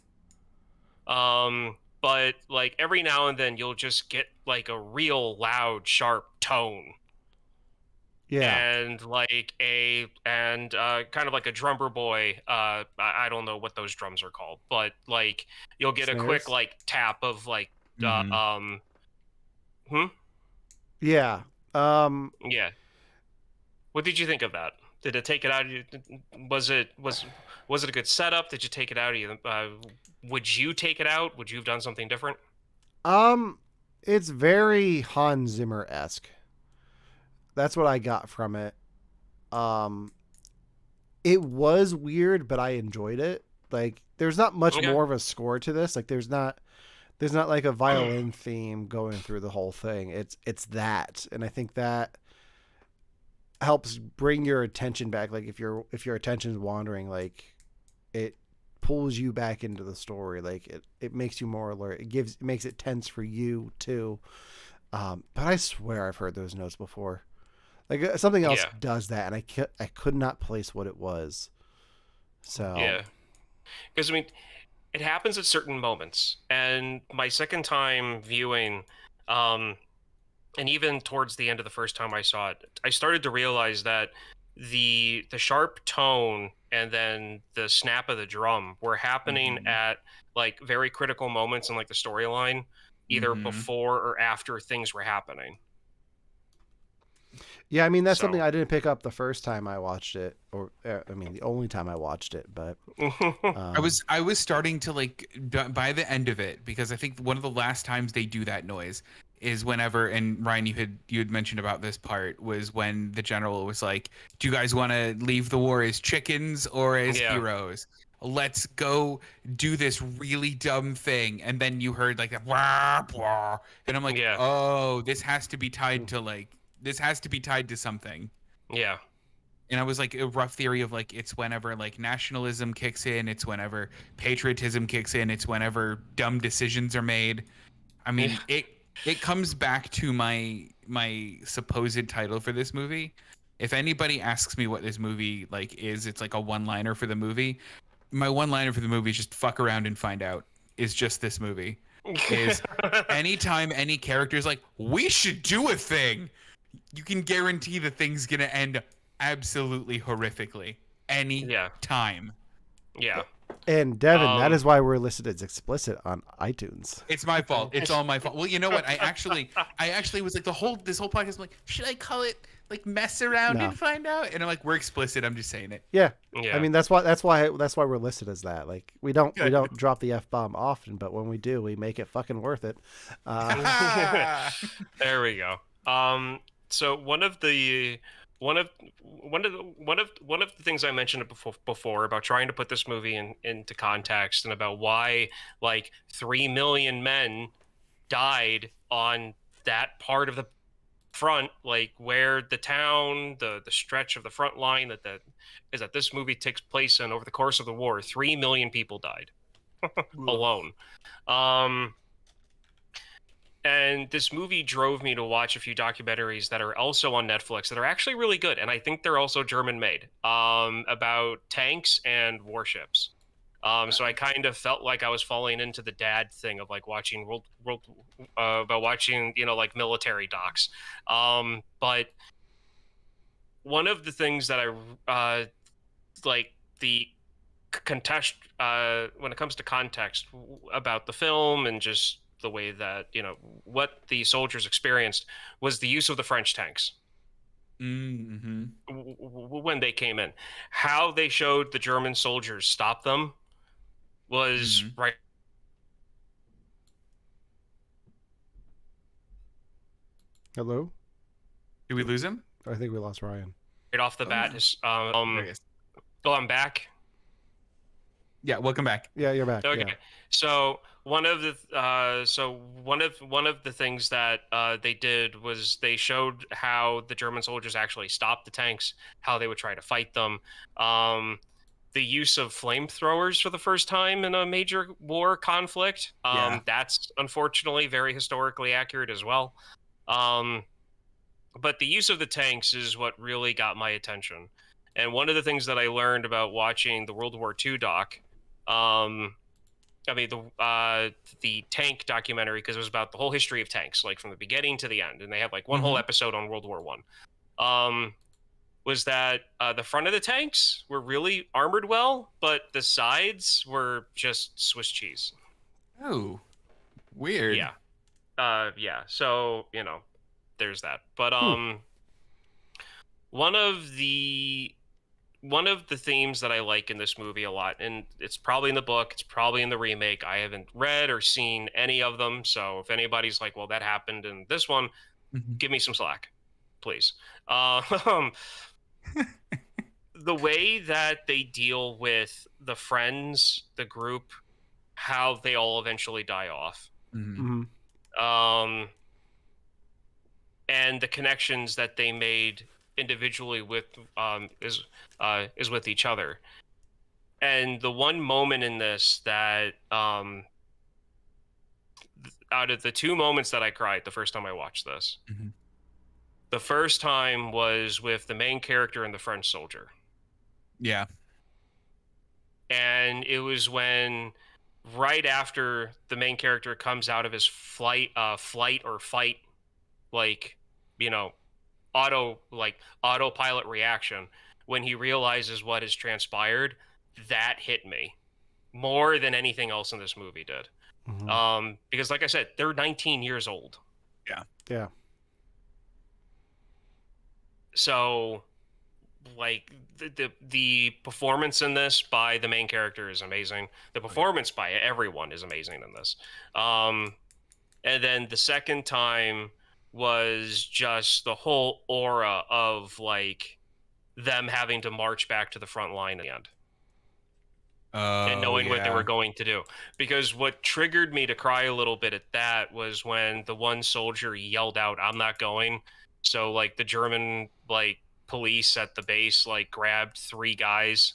But like every now and then you'll just get like a real loud, sharp tone. Yeah. And like kind of like a drummer boy. I don't know what those drums are called, but like you'll get Snares? a quick like tap of like Yeah. Yeah. What did you think of that? Did it take it out of you? Was it a good setup? Did you take it out of you? Would you take it out? Would you have done something different? It's very Hans Zimmer-esque. That's what I got from it. It was weird, but I enjoyed it. Like, there's not much more of a score to this. Like, there's not like a violin theme going through the whole thing. It's that, and I think that helps bring your attention back. Like, if your attention's wandering, like, it pulls you back into the story. Like, it makes you more alert. It makes it tense for you too. But I swear I've heard those notes before. Like, something else does that, and I could not place what it was. So yeah, because I mean, it happens at certain moments, and my second time viewing, and even towards the end of the first time I saw it, I started to realize that the sharp tone and then the snap of the drum were happening at like very critical moments in like the storyline, either before or after things were happening. Yeah, I mean, that's something I didn't pick up the first time I watched it, or I mean, the only time I watched it. But I was starting to like by the end of it, because I think one of the last times they do that noise is whenever, and Ryan, you had mentioned about this part, was when the general was like, "Do you guys want to leave the war as chickens or as heroes? Let's go do this really dumb thing." And then you heard like that, wah, wah, and I'm like, "Oh, this has to be tied to something." Yeah. And I was like, a rough theory of like, it's whenever like nationalism kicks in, it's whenever patriotism kicks in, it's whenever dumb decisions are made. I mean, it comes back to my supposed title for this movie. If anybody asks me what this movie like is, it's like a one-liner for the movie. My one-liner for the movie is just fuck around and find out. Is just this movie. Is anytime any character is like, we should do a thing, you can guarantee the thing's gonna end absolutely horrifically. Any time. Yeah. And Devin, that is why we're listed as explicit on iTunes. It's my fault. It's all my fault. Well, you know what? I actually was like this whole podcast. I'm like, should I call it like mess around and find out? And I'm like, we're explicit. I'm just saying it. Yeah. I mean, that's why we're listed as that. Like, we don't drop the F-bomb often, but when we do, we make it fucking worth it. There we go. So one of the things I mentioned before about trying to put this movie into context and about why like 3 million men died on that part of the front, like where the town, the stretch of the front line that this movie takes place in over the course of the war. 3 million people died alone. And this movie drove me to watch a few documentaries that are also on Netflix that are actually really good. And I think they're also German made, about tanks and warships. So I kind of felt like I was falling into the dad thing of like watching about watching, like military docs. But one of the things that I like the context when it comes to context about the film and just the way that what the soldiers experienced was the use of the French tanks when they came in. How they showed the German soldiers stop them was right. Hello? Did we lose him? I think we lost Ryan. Right off the bat. I'm back. Yeah, welcome back. Yeah, you're back. Okay. Yeah. So one of the things that they did was they showed how the German soldiers actually stopped the tanks, how they would try to fight them. The use of flamethrowers for the first time in a major war conflict. That's unfortunately very historically accurate as well. But the use of the tanks is what really got my attention. And one of the things that I learned about watching the World War II doc, the tank documentary, because it was about the whole history of tanks, like from the beginning to the end, and they have like one whole episode on World War I. Was that the front of the tanks were really armored well, but the sides were just Swiss cheese. Oh, weird. Yeah. So there's that. But one of the themes that I like in this movie a lot, and it's probably in the book, it's probably in the remake. I haven't read or seen any of them, so if anybody's like, well, that happened in this one, give me some slack, please. The way that they deal with the friends, the group, how they all eventually die off. And the connections that they made individually with is with each other. And the one moment in this that out of the two moments that I cried the first time I watched this, the first time was with the main character and the French soldier. Yeah. And it was when right after the main character comes out of his flight or fight, autopilot reaction, when he realizes what has transpired, that hit me more than anything else in this movie did. Because like I said, they're 19 years old. Yeah. So like the performance in this by the main character is amazing. The performance by everyone is amazing in this. And then the second time was just the whole aura of like them having to march back to the front line at the end. And knowing what they were going to do. Because what triggered me to cry a little bit at that was when the one soldier yelled out, "I'm not going." So like the German police at the base like grabbed 3 guys.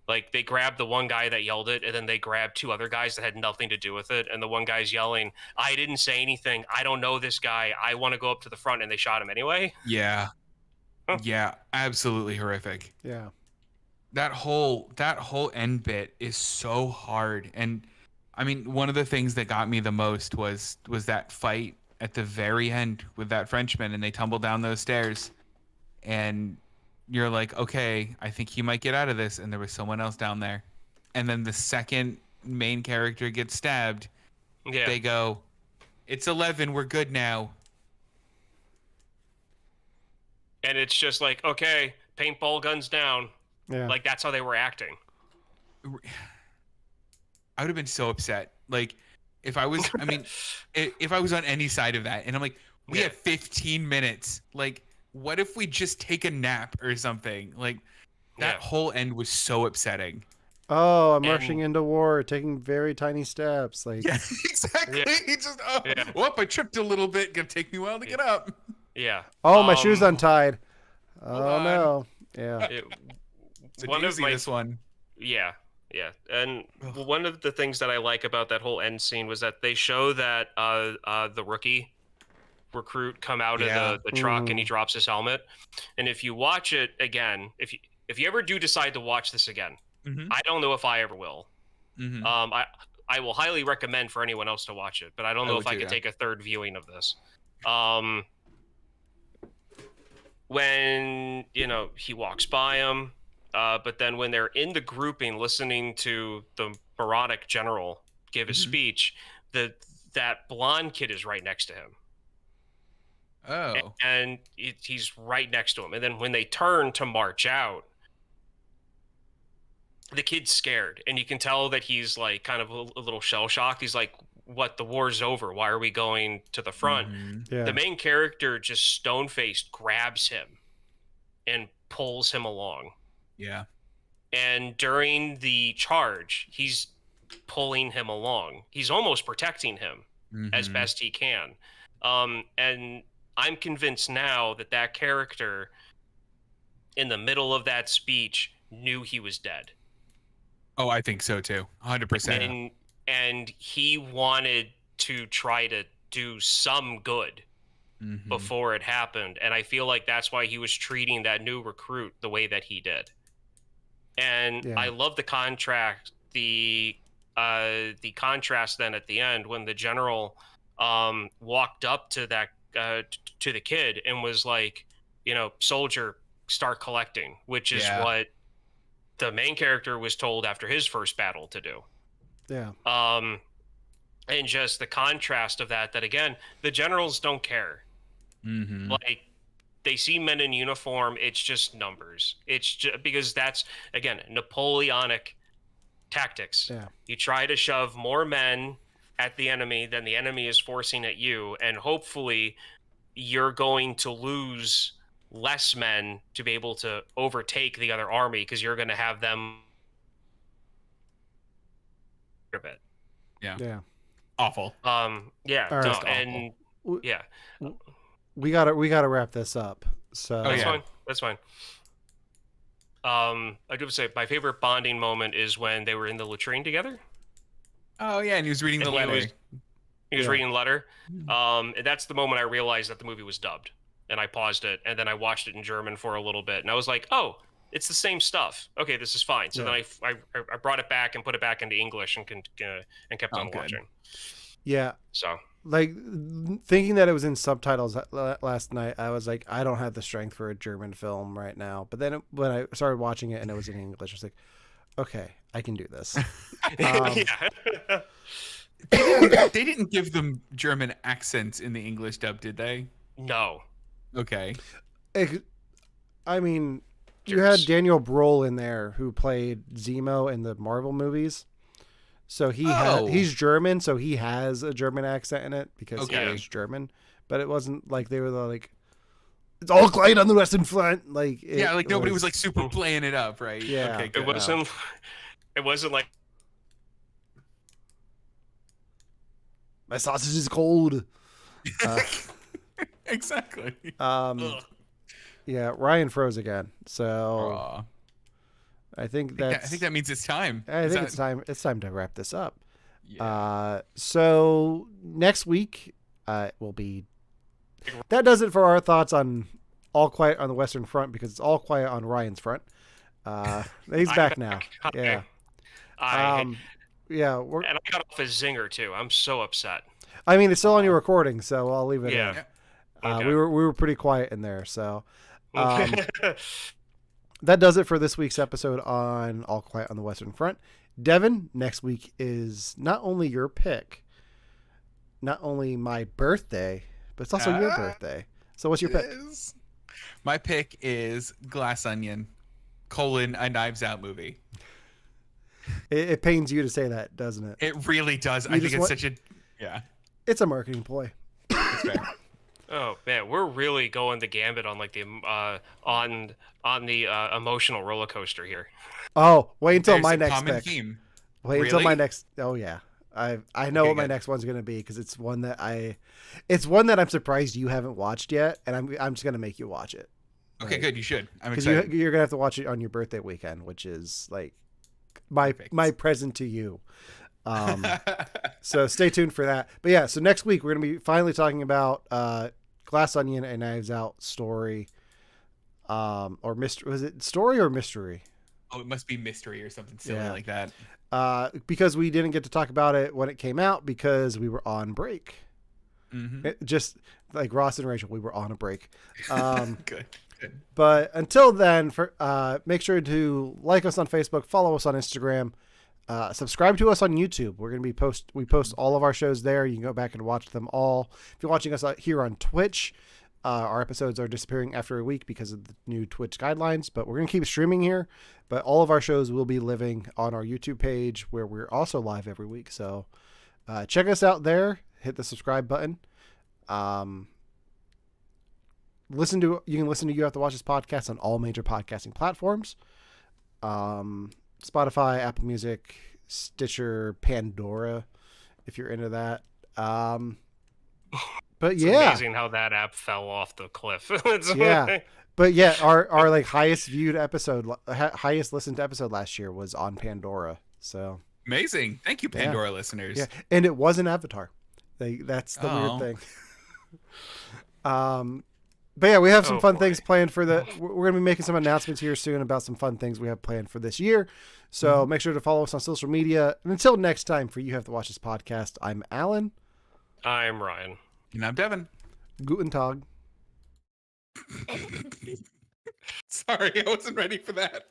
Like they grabbed the one guy that yelled it, and then they grabbed 2 other guys that had nothing to do with it. And the one guy's yelling, "I didn't say anything. I don't know this guy. I want to go up to the front," and they shot him anyway. Yeah. Yeah, absolutely horrific. Yeah. That whole end bit is so hard. And I mean, one of the things that got me the most was that fight at the very end with that Frenchman, and they tumble down those stairs, and you're like, okay, I think he might get out of this, and there was someone else down there. And then the second main character gets stabbed, they go, "It's 11, we're good now." And it's just like, okay, paintball guns down. Yeah. Like that's how they were acting. I would have been so upset. Like, if I was, I mean, if I was on any side of that, and I'm like, we have 15 minutes. Like, what if we just take a nap or something? Like, that whole end was so upsetting. Oh, I'm rushing into war, taking very tiny steps. Like, yeah, exactly. Yeah. Just, whoop, I tripped a little bit. Gonna take me a while to get up. Yeah. Oh, my shoe's untied. Oh no. Yeah. So one of this one. Yeah. Yeah. And one of the things that I like about that whole end scene was that they show that the rookie recruit come out of the truck and he drops his helmet. And if you watch it again, if you ever do decide to watch this again, I don't know if I ever will. I will highly recommend for anyone else to watch it, but I don't know if I could take a third viewing of this. When he walks by him, but then when they're in the grouping listening to the moronic general give his speech, that blonde kid is right next to him. Oh. And he's right next to him. And then when they turn to march out, the kid's scared, and you can tell that he's like kind of a little shell shocked. He's like, "What? The war's over. Why are we going to the front?" Yeah. The main character just stone-faced grabs him and pulls him along. Yeah. And during the charge, he's pulling him along. He's almost protecting him as best he can. And I'm convinced now that character in the middle of that speech knew he was dead. Oh, I think so too. 100%. And he wanted to try to do some good before it happened. And I feel like that's why he was treating that new recruit the way that he did. And I love the contrast, the contrast then at the end when the general walked up to that to the kid and was like, "Soldier, start collecting," which is what the main character was told after his first battle to do. Yeah. And just the contrast of that again, the generals don't care. Like, they see men in uniform, it's just numbers. It's just because that's, again, Napoleonic tactics. Yeah. You try to shove more men at the enemy than the enemy is forcing at you, and hopefully you're going to lose less men to be able to overtake the other army because you're going to have them a bit. Yeah. Awful. Yeah. All right. And yeah. We gotta wrap this up. So That's fine. I do have to say my favorite bonding moment is when they were in the latrine together. Oh yeah, and he was reading the letter. He was reading the letter. And that's the moment I realized that the movie was dubbed. And I paused it, and then I watched it in German for a little bit, and I was like, "Oh, it's the same stuff. Okay, this is fine." So then I brought it back and put it back into English and kept on watching. Yeah. So like thinking that it was in subtitles last night, I was like, I don't have the strength for a German film right now. But then when I started watching it and it was in English, I was like, okay, I can do this. They didn't give them German accents in the English dub, did they? No. Okay. I mean, you had Daniel Brühl in there who played Zemo in the Marvel movies. So he's German, so he has a German accent in it because he is German. But it wasn't like they were like, "It's all quiet on the Western Front." Like nobody was like super playing it up, right? Yeah. Okay, good. It wasn't like my sausage is cold. Exactly. Yeah, Ryan froze again. So Aw. I think I that's. think that means it's time. I Is think that- it's time. It's time to wrap this up. Yeah. So next week will be. That does it for our thoughts on All Quiet on the Western Front, because it's All Quiet on Ryan's front. He's I'm back now. Hi. Yeah. I Yeah. and I got off a zinger too. I'm so upset. I mean, it's still on your recording, so I'll leave it Yeah. in. Okay. We were pretty quiet in there, so. That does it for this week's episode on All Quiet on the Western Front. Devin, next week is not only your pick, not only my birthday, but it's also your birthday. So what's your pick? My pick is Glass Onion, a Knives Out movie. It pains you to say that, doesn't it? It really does. You I just think it's want- such a... Yeah, It's a marketing ploy. it's fair. Oh man, we're really going the gambit on like the on the emotional roller coaster here. Oh, wait until There's my a next common pick. theme. Wait until my Really? next. Oh yeah, I know Okay, what my good. next one's gonna be, because it's one that I'm surprised you haven't watched yet, and I'm just gonna make you watch it. Okay, good. You should. I'm Because excited. you're gonna have to watch it on your birthday weekend, which is like Perfect. my present to you. So stay tuned for that. But yeah, so next week we're gonna be finally talking about Glass Onion and Knives Out story, or mystery. Was it story or mystery? Oh, it must be mystery or something silly Yeah. like that. Because we didn't get to talk about it when it came out because we were on break. Mm-hmm. Just like Ross and Rachel, we were on a break. Good. Good. But until then, make sure to like us on Facebook, follow us on Instagram, subscribe to us on YouTube. We're going to we post all of our shows there. You can go back and watch them all. If you're watching us here on Twitch, our episodes are disappearing after a week because of the new Twitch guidelines, but we're going to keep streaming here. But all of our shows will be living on our YouTube page, where we're also live every week. So check us out there. Hit the subscribe button. You can listen to You Have to Watch This podcast on all major podcasting platforms. Spotify, Apple Music, Stitcher, Pandora, if you're into that. But It's yeah, amazing how that app fell off the cliff. Yeah. But yeah, our like highest viewed episode, highest listened episode last year was on Pandora. So Amazing. Thank you, Yeah. Pandora listeners. yeah, and it was an Avatar. That's the Oh. weird thing. But yeah, we have some Oh, fun boy. things planned for we're going to be making some announcements here soon about some fun things we have planned for this year. So make sure to follow us on social media. And until next time, for You Have to Watch This podcast, I'm Alan. I'm Ryan. And I'm Devin. Guten Tag. Sorry, I wasn't ready for that.